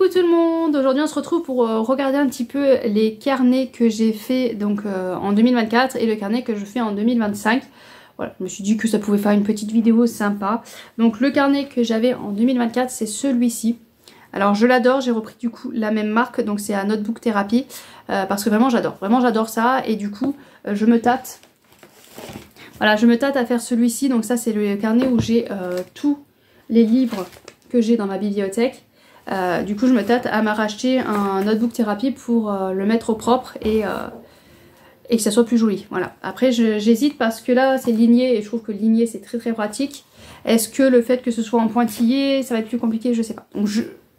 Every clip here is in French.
Coucou tout le monde, aujourd'hui on se retrouve pour regarder un petit peu les carnets que j'ai fait donc en 2024 et le carnet que je fais en 2025. Voilà, je me suis dit que ça pouvait faire une petite vidéo sympa. Donc le carnet que j'avais en 2024 c'est celui-ci. Alors je l'adore, j'ai repris du coup la même marque, donc c'est à Notebook Therapy parce que vraiment j'adore ça et du coup je me tâte. Voilà, je me tâte à faire celui-ci, donc ça c'est le carnet où j'ai tous les livres que j'ai dans ma bibliothèque. Du coup je me tâte à m'arracher un Notebook Therapy pour le mettre au propre et que ça soit plus joli. Voilà. Après j'hésite parce que là c'est ligné et je trouve que ligné c'est très très pratique. Est-ce que le fait que ce soit en pointillé ça va être plus compliqué? Je sais pas. Donc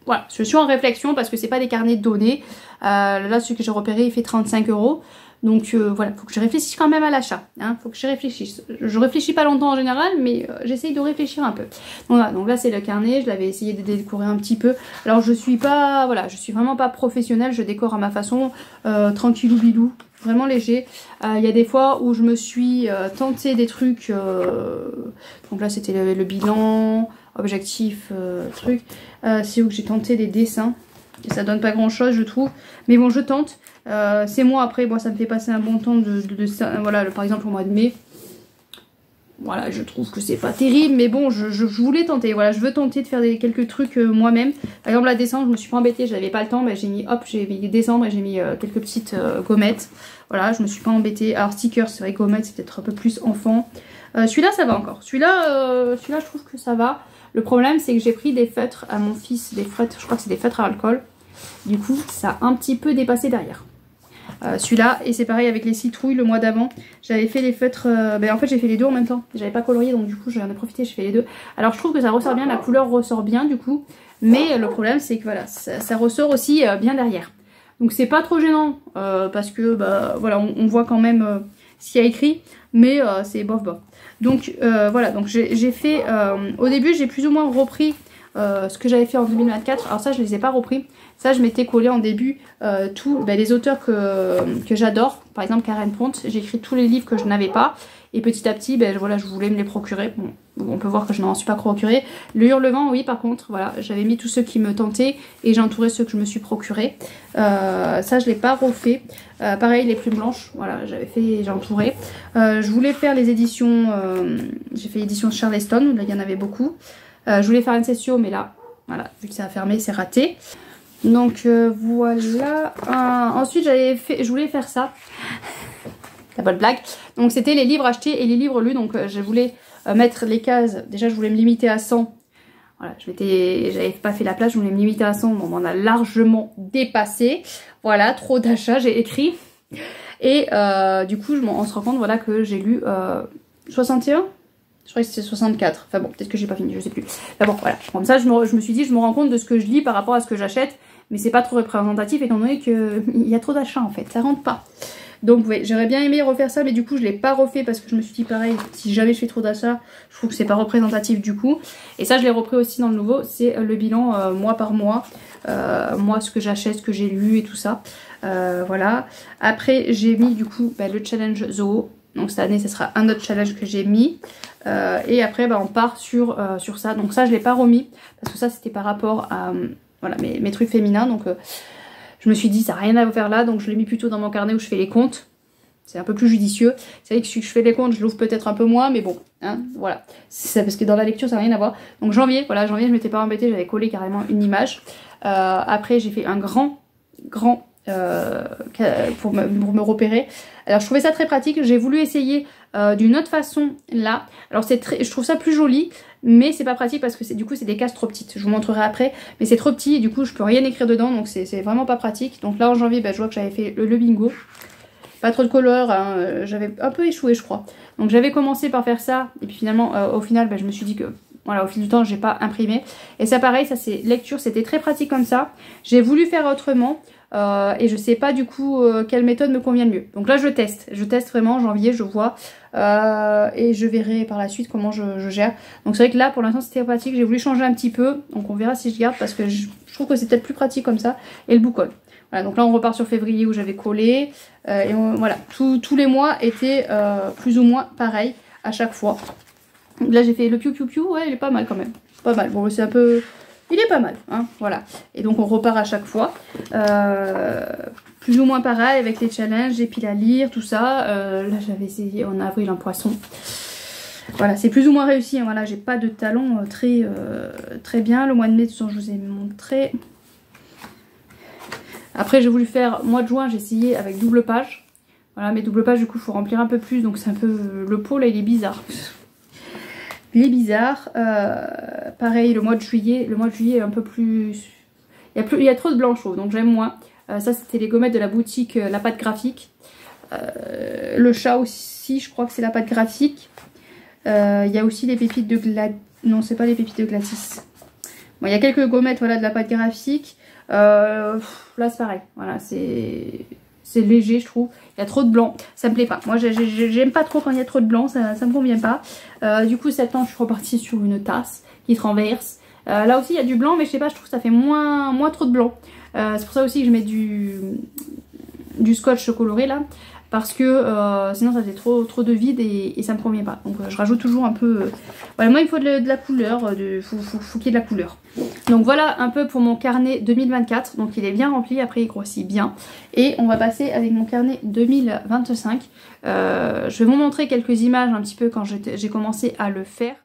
voilà, je suis en réflexion parce que c'est pas des carnets donnés. Là celui que j'ai repéré il fait 35 €. Donc voilà, faut que je réfléchisse quand même à l'achat, hein, faut que je réfléchisse. Je réfléchis pas longtemps en général, mais j'essaye de réfléchir un peu. Donc voilà, donc là c'est le carnet, je l'avais essayé de décorer un petit peu. Alors je suis pas, voilà, je suis vraiment pas professionnelle, je décore à ma façon, tranquillou bilou, vraiment léger. Il y a des fois où je me suis tenté des trucs, donc là c'était le bilan, objectif, truc. C'est où que j'ai tenté des dessins. Et ça donne pas grand chose je trouve, mais bon je tente. C'est moi après, moi ça me fait passer un bon temps de voilà, par exemple au mois de mai. Voilà, je trouve que c'est pas terrible, mais bon je voulais tenter, voilà, je veux tenter de faire quelques trucs moi-même. Par exemple la décembre je me suis pas embêtée, j'avais pas le temps, bah, j'ai mis décembre et j'ai mis quelques petites gommettes. Voilà, je me suis pas embêtée. Alors stickers, c'est vrai que gommettes c'est peut-être un peu plus enfant. Celui-là ça va encore, celui-là je trouve que ça va. Le problème c'est que j'ai pris des feutres à mon fils, des feutres, je crois que c'est des feutres à alcool. Du coup ça a un petit peu dépassé derrière. Celui-là, et c'est pareil avec les citrouilles le mois d'avant. J'avais fait les feutres, en fait j'ai fait les deux en même temps. J'avais pas colorié donc du coup j'en ai profité, j'ai fait les deux. Alors je trouve que ça ressort bien, la couleur ressort bien du coup. Mais le problème c'est que voilà, ça ressort aussi bien derrière. Donc c'est pas trop gênant parce que bah, voilà, on voit quand même ce qu'il y a écrit. Mais c'est bof bof. Donc voilà, donc j'ai fait, au début j'ai plus ou moins repris ce que j'avais fait en 2024. Alors ça je les ai pas repris. Ça je m'étais collé en début tous les auteurs que j'adore. Par exemple Karen Ponte, j'ai écrit tous les livres que je n'avais pas. Et petit à petit, voilà, je voulais me les procurer. Bon, on peut voir que je n'en suis pas procuré. Le Hurlement, oui, par contre, voilà, j'avais mis tous ceux qui me tentaient et j'ai entouré ceux que je me suis procuré. Ça, je l'ai pas refait. Pareil, les plumes blanches, voilà, j'avais fait, j'ai entouré. Je voulais faire les éditions, j'ai fait l'édition Charleston, là il y en avait beaucoup. Je voulais faire une session, mais là, voilà, vu que ça a fermé, c'est raté. Donc voilà. Ensuite, je voulais faire ça. La bonne blague. Donc c'était les livres achetés et les livres lus. Donc je voulais mettre les cases. Déjà je voulais me limiter à 100. Voilà, j'avais pas fait la place, je voulais me limiter à 100. Bon, on a largement dépassé. Voilà, trop d'achats, j'ai écrit. Et du coup on se rend compte voilà, que j'ai lu 61. Je crois que c'était 64. Enfin bon, peut-être que j'ai pas fini, je sais plus. Enfin bon, voilà. Comme ça, je me suis dit, je me rends compte de ce que je lis par rapport à ce que j'achète. Mais c'est pas trop représentatif étant donné qu'il y a trop d'achats en fait. Ça rentre pas. Donc oui, j'aurais bien aimé refaire ça, mais du coup je l'ai pas refait parce que je me suis dit pareil, si jamais je fais trop d'achats, je trouve que c'est pas représentatif du coup. Et ça je l'ai repris aussi dans le nouveau, c'est le bilan mois par mois, moi ce que j'achète, ce que j'ai lu et tout ça. Voilà. Après j'ai mis du coup le challenge Zoho, donc cette année ce sera un autre challenge que j'ai mis. Et après on part sur ça, donc ça je l'ai pas remis, parce que ça c'était par rapport à voilà, mes trucs féminins, donc... je me suis dit, ça n'a rien à faire là, donc je l'ai mis plutôt dans mon carnet où je fais les comptes. C'est un peu plus judicieux. C'est vrai que si je fais les comptes, je l'ouvre peut-être un peu moins, mais bon, hein, voilà. C'est parce que dans la lecture, ça n'a rien à voir. Donc janvier, voilà, janvier, je m'étais pas embêtée, j'avais collé carrément une image. Après, j'ai fait un grand pour me repérer. Alors je trouvais ça très pratique, j'ai voulu essayer d'une autre façon là. Alors je trouve ça plus joli, mais c'est pas pratique parce que du coup c'est des cases trop petites. Je vous montrerai après, mais c'est trop petit et du coup je peux rien écrire dedans, donc c'est vraiment pas pratique. Donc là en janvier, je vois que j'avais fait le bingo. Pas trop de couleurs, hein, j'avais un peu échoué je crois. Donc j'avais commencé par faire ça, et puis finalement au final je me suis dit que voilà, au fil du temps j'ai pas imprimé. Et ça pareil, ça c'est lecture, c'était très pratique comme ça. J'ai voulu faire autrement. Et je sais pas du coup quelle méthode me convient le mieux. Donc là je teste vraiment, janvier je vois et je verrai par la suite comment je gère. Donc c'est vrai que là pour l'instant c'était pratique, j'ai voulu changer un petit peu, donc on verra si je garde parce que je trouve que c'est peut-être plus pratique comme ça. Et le boucol. Voilà, donc là on repart sur février où j'avais collé et voilà, tous les mois étaient plus ou moins pareils à chaque fois. Donc là j'ai fait le piou piou piou, ouais il est pas mal quand même, pas mal. Bon c'est un peu... il est pas mal, hein, voilà. Et donc on repart à chaque fois. Plus ou moins pareil avec les challenges, j'ai piles à lire, tout ça. Là j'avais essayé en avril un poisson. Voilà, c'est plus ou moins réussi, hein, voilà, j'ai pas de talent très bien. Le mois de mai, de toute façon, je vous ai montré. Après j'ai voulu faire mois de juin, j'ai essayé avec double page. Voilà, mais double page du coup il faut remplir un peu plus, donc c'est un peu... Le pot là il est bizarre. Il est bizarre. Pareil le mois de juillet est un peu plus... Il y a trop de blanc chauve, donc j'aime moins. Ça c'était les gommettes de la boutique La Pâte Graphique. Le chat aussi, je crois que c'est La Pâte Graphique. Il y a aussi les pépites de Gladys. Non, c'est pas les pépites de Gladys. Bon, il y a quelques gommettes voilà, de La Pâte Graphique. Là c'est pareil. Voilà, c'est léger je trouve. Il y a trop de blanc. Ça me plaît pas. Moi j'aime pas trop quand il y a trop de blanc. Ça me convient pas. Du coup cette temps je suis repartie sur une tasse qui se renverse. Là aussi il y a du blanc, mais je sais pas, je trouve que ça fait moins trop de blanc. C'est pour ça aussi que je mets du scotch coloré là. Parce que sinon ça faisait trop de vide et ça me convient pas. Donc je rajoute toujours un peu... Voilà, moi il me faut de la couleur, faut qu'il y ait de la couleur. Donc voilà un peu pour mon carnet 2024. Donc il est bien rempli, après il grossit bien. Et on va passer avec mon carnet 2025. Je vais vous montrer quelques images un petit peu quand j'ai commencé à le faire.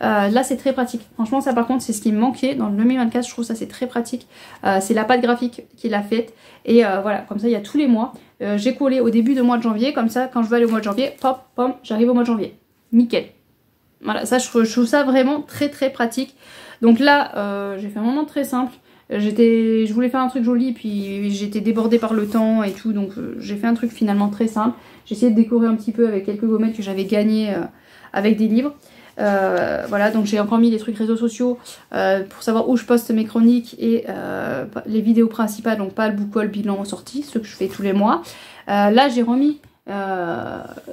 Là c'est très pratique, franchement ça par contre c'est ce qui me manquait dans le 2024, je trouve ça c'est très pratique. C'est La Pâte Graphique qui l'a faite et voilà, comme ça il y a tous les mois. J'ai collé au début du mois de janvier, comme ça quand je vais aller au mois de janvier, pop, pom, j'arrive au mois de janvier, nickel. Voilà, ça je trouve ça vraiment très pratique. Donc là j'ai fait un moment très simple. Je voulais faire un truc joli puis j'étais débordée par le temps et tout, donc j'ai fait un truc finalement très simple. J'ai essayé de décorer un petit peu avec quelques gommettes que j'avais gagnées avec des livres. Voilà, donc j'ai encore mis les trucs réseaux sociaux pour savoir où je poste mes chroniques et les vidéos principales, donc pas le book haul, bilan sorti, ce que je fais tous les mois. Là j'ai remis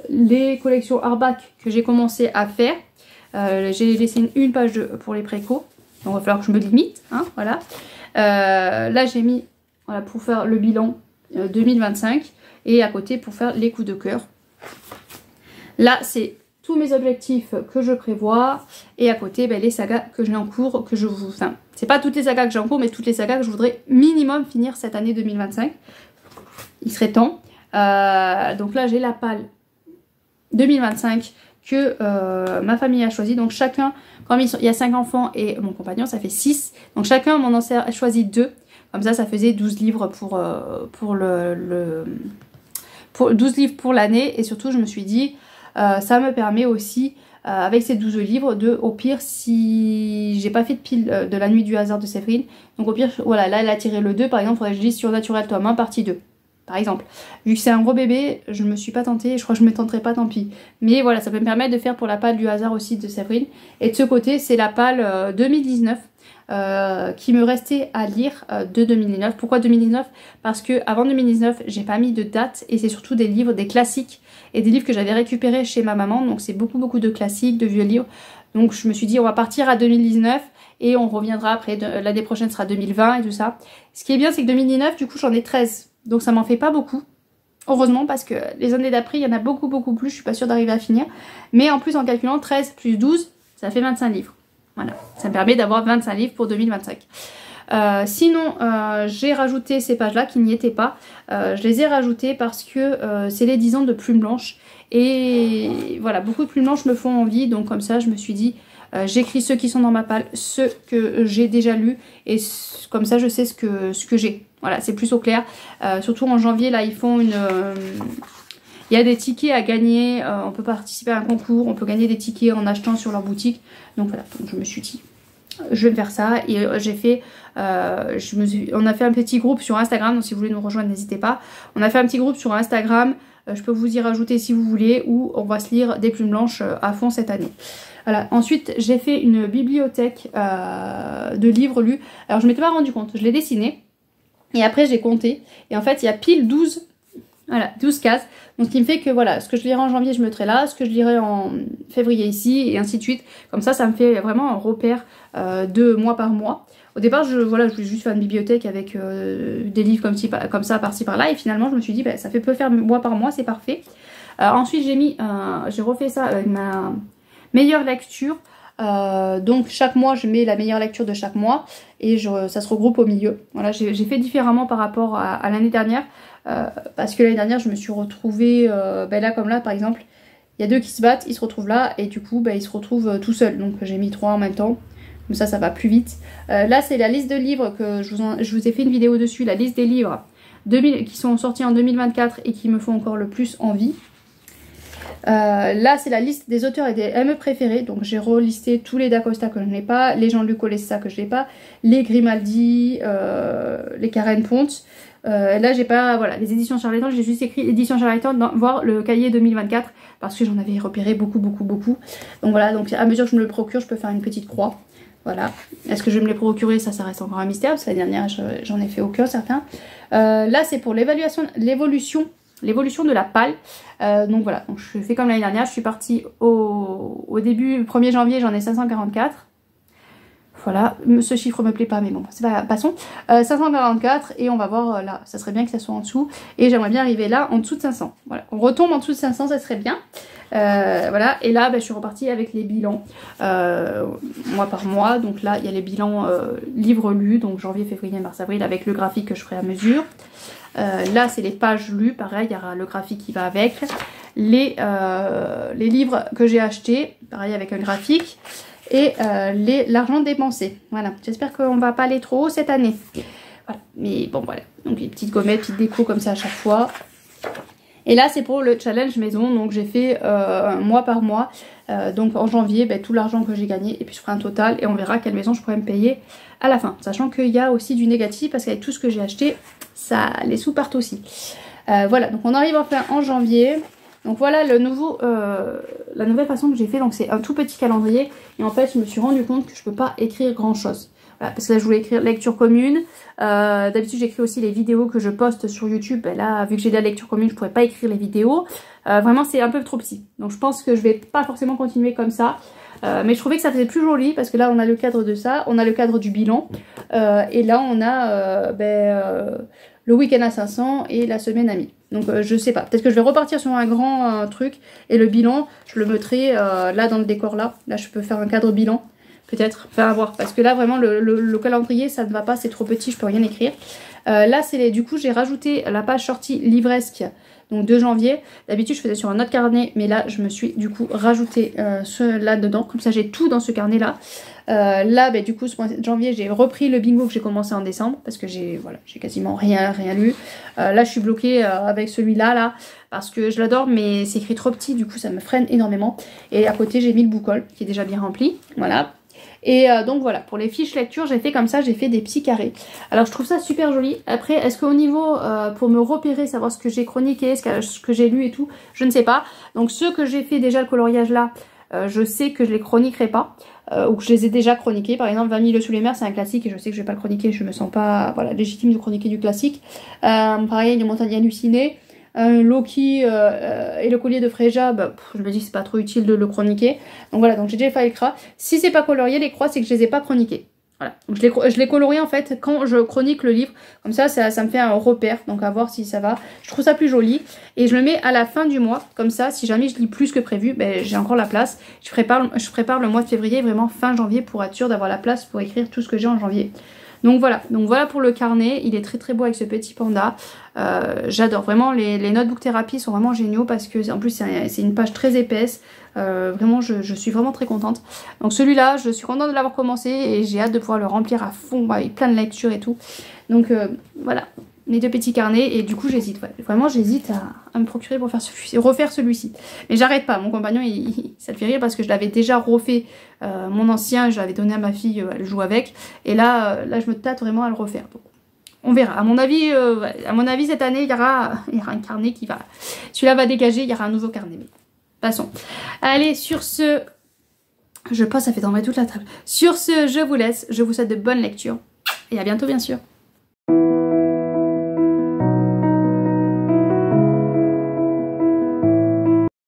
les collections hardback que j'ai commencé à faire. J'ai laissé une page pour les préco, donc il va falloir que je me limite, hein, voilà. Là j'ai mis voilà, pour faire le bilan 2025 et à côté pour faire les coups de cœur. Là c'est tous mes objectifs que je prévois et à côté les sagas que j'ai en cours, que je vous... Enfin, c'est pas toutes les sagas que j'ai en cours, mais toutes les sagas que je voudrais minimum finir cette année 2025. Il serait temps. Donc là j'ai la palle 2025 que ma famille a choisi. Donc chacun, comme il y a 5 enfants et mon compagnon, ça fait 6. Donc chacun m'en a choisi 2. Comme ça faisait 12 livres pour 12 livres pour l'année. Et surtout je me suis dit... ça me permet aussi, avec ces 12 livres, de, au pire, si j'ai pas fait de pile de La Nuit du hasard de Séverine, donc au pire, voilà, là elle a tiré le 2, par exemple, il faudrait que je lise Surnaturel tome 1, partie 2, par exemple. Vu que c'est un gros bébé, je me suis pas tentée, je crois que je me tenterai pas, tant pis. Mais voilà, ça peut me permettre de faire pour la palle du hasard aussi de Séverine. Et de ce côté, c'est la palle 2019. Qui me restait à lire de 2019. Pourquoi 2019? Parce que avant 2019 j'ai pas mis de date et c'est surtout des livres, des classiques et des livres que j'avais récupérés chez ma maman, donc c'est beaucoup de classiques, de vieux livres. Donc je me suis dit on va partir à 2019 et on reviendra après, l'année prochaine sera 2020 et tout ça. Ce qui est bien c'est que 2019 du coup j'en ai 13, donc ça m'en fait pas beaucoup. Heureusement parce que les années d'après il y en a beaucoup plus, je suis pas sûre d'arriver à finir. Mais en plus en calculant 13 plus 12 ça fait 25 livres. Voilà, ça me permet d'avoir 25 livres pour 2025. Sinon, j'ai rajouté ces pages-là qui n'y étaient pas. Je les ai rajoutées parce que c'est les 10 ans de Plume Blanche. Et voilà, beaucoup de Plumes Blanches me font envie. Donc comme ça, je me suis dit, j'écris ceux qui sont dans ma palle, ceux que j'ai déjà lus. Et comme ça, je sais ce que j'ai. Voilà, c'est plus au clair. Surtout en janvier, là, ils font une... Il y a des tickets à gagner, on peut participer à un concours, on peut gagner des tickets en achetant sur leur boutique. Donc voilà, donc je me suis dit, je vais me faire ça. Et j'ai fait, on a fait un petit groupe sur Instagram, donc si vous voulez nous rejoindre, n'hésitez pas. On a fait un petit groupe sur Instagram, je peux vous y rajouter si vous voulez, où on va se lire des plumes blanches à fond cette année. Voilà. Ensuite, j'ai fait une bibliothèque de livres lus. Alors, je m'étais pas rendu compte, je l'ai dessiné. Et après, j'ai compté. Et en fait, il y a pile 12, voilà, 12 cases. Donc, ce qui me fait que, voilà, ce que je lirai en janvier, je me mettrai là. Ce que je lirai en février ici, et ainsi de suite. Comme ça me fait vraiment un repère de mois par mois. Au départ, je voulais juste faire une bibliothèque avec des livres comme ça, par-ci, par-là. Et finalement, je me suis dit, bah, ça peut faire mois par mois, c'est parfait. Ensuite, j'ai refait ça avec ma meilleure lecture. Donc chaque mois je mets la meilleure lecture de chaque mois et ça se regroupe au milieu. Voilà, j'ai fait différemment par rapport à l'année dernière parce que l'année dernière je me suis retrouvée là comme là par exemple, il y a deux qui se battent, ils se retrouvent là et du coup ils se retrouvent tout seuls, donc j'ai mis 3 en même temps, comme ça va plus vite. Là c'est la liste de livres que je vous ai fait une vidéo dessus, la liste des livres qui sont sortis en 2024 et qui me font encore le plus envie. Là c'est la liste des auteurs et des ME préférés, donc j'ai relisté tous les D'Acosta que je n'ai pas, les Jean-Luc Olessa que je n'ai pas, les Grimaldi, les Karen Ponte. Là j'ai pas, voilà, les éditions Charlatan, j'ai juste écrit éditions Charlatan, voir le cahier 2024 parce que j'en avais repéré beaucoup. Donc voilà, donc à mesure que je me le procure je peux faire une petite croix. Voilà, est-ce que je vais me les procurer, ça reste encore un mystère parce que la dernière j'en ai fait aucun certain. Là c'est pour l'évolution de la palle. Donc voilà, donc je fais comme l'année dernière, je suis partie au début, le 1er janvier, j'en ai 544. Voilà, ce chiffre me plaît pas, mais bon, c'est pas, passons. 544, et on va voir là, ça serait bien que ça soit en dessous. Et j'aimerais bien arriver là, en dessous de 500. Voilà, on retombe en dessous de 500, ça serait bien. Voilà, et là, je suis repartie avec les bilans, mois par mois. Donc là, il y a les bilans livres lus, donc janvier, février, mars, avril, avec le graphique que je ferai à mesure. Là c'est les pages lues, pareil, il y aura le graphique qui va avec. Les livres que j'ai achetés, pareil avec un graphique. Et l'argent dépensé. Voilà, j'espère qu'on va pas aller trop haut cette année. Voilà, mais bon voilà. Donc les petites gommettes, petites déco comme ça à chaque fois. Et là c'est pour le challenge maison, donc j'ai fait mois par mois. Donc en janvier, tout l'argent que j'ai gagné, et puis je ferai un total et on verra quelle maison je pourrais me payer à la fin. Sachant qu'il y a aussi du négatif parce qu'avec tout ce que j'ai acheté, les sous partent aussi. Voilà, donc on arrive enfin en janvier. Donc voilà la nouvelle façon que j'ai fait, donc c'est un tout petit calendrier. Et en fait je me suis rendu compte que je peux pas écrire grand chose. Voilà, parce que là je voulais écrire lecture commune. D'habitude j'écris aussi les vidéos que je poste sur YouTube. Là vu que j'ai de la lecture commune je pourrais pas écrire les vidéos. Vraiment c'est un peu trop petit. Donc je pense que je vais pas forcément continuer comme ça. Mais je trouvais que ça faisait plus joli parce que là on a le cadre de ça, on a le cadre du bilan. Et là on a le week-end à 500 et la semaine à 1000. Donc je sais pas, peut-être que je vais repartir sur un grand truc et le bilan je le mettrai là dans le décor là. Là je peux faire un cadre bilan peut-être, enfin à voir, parce que là vraiment le calendrier ça ne va pas, c'est trop petit, je peux rien écrire. Là c'est du coup j'ai rajouté la page sortie livresque, donc de janvier. D'habitude je faisais sur un autre carnet, mais là je me suis du coup rajouté là dedans, comme ça j'ai tout dans ce carnet là. Là du coup ce mois de janvier j'ai repris le bingo que j'ai commencé en décembre parce que j'ai quasiment rien lu. Là je suis bloquée avec celui-là là parce que je l'adore mais c'est écrit trop petit, du coup ça me freine énormément. Et à côté j'ai mis le boucol qui est déjà bien rempli, voilà. Et donc voilà, pour les fiches lecture j'ai fait comme ça, j'ai fait des petits carrés. Alors je trouve ça super joli. Après est-ce qu'au niveau pour me repérer, savoir ce que j'ai chroniqué, ce que j'ai lu et tout, je ne sais pas. Donc ceux que j'ai fait déjà le coloriage là, je sais que je les chroniquerai pas. Ou que je les ai déjà chroniqués. Par exemple 20 000 sous les mers c'est un classique et je sais que je vais pas le chroniquer, je me sens pas légitime de chroniquer du classique. Pareil les montagnes hallucinées, Loki et le collier de Freja, je me dis que c'est pas trop utile de le chroniquer. Donc voilà, donc j'ai déjà fait les croix. Si c'est pas colorié les croix c'est que je les ai pas chroniquées. Voilà, donc je l'ai colorié en fait quand je chronique le livre, comme ça me fait un repère, donc à voir si ça va. Je trouve ça plus joli et je le mets à la fin du mois, comme ça si jamais je lis plus que prévu, j'ai encore la place. Je prépare le mois de février, vraiment fin janvier, pour être sûre d'avoir la place pour écrire tout ce que j'ai en janvier. Donc voilà pour le carnet, il est très très beau avec ce petit panda. J'adore vraiment, les notebook thérapie sont vraiment géniaux parce que en plus c'est une page très épaisse. Vraiment je suis vraiment très contente. Donc celui-là je suis contente de l'avoir commencé et j'ai hâte de pouvoir le remplir à fond avec plein de lectures et tout. Donc voilà. mes deux petits carnets et du coup j'hésite, ouais. Vraiment j'hésite à me procurer pour faire refaire celui-ci. Mais j'arrête pas, mon compagnon ça le fait rire parce que je l'avais déjà refait, mon ancien, je l'avais donné à ma fille, elle joue avec. Et là je me tâte vraiment à le refaire. Donc, on verra. À mon avis cette année il y aura un carnet qui va... Celui-là va dégager, il y aura un nouveau carnet. Mais passons. Allez, sur ce... Je pense ça fait tomber toute la table. Sur ce, je vous laisse. Je vous souhaite de bonnes lectures. Et à bientôt bien sûr.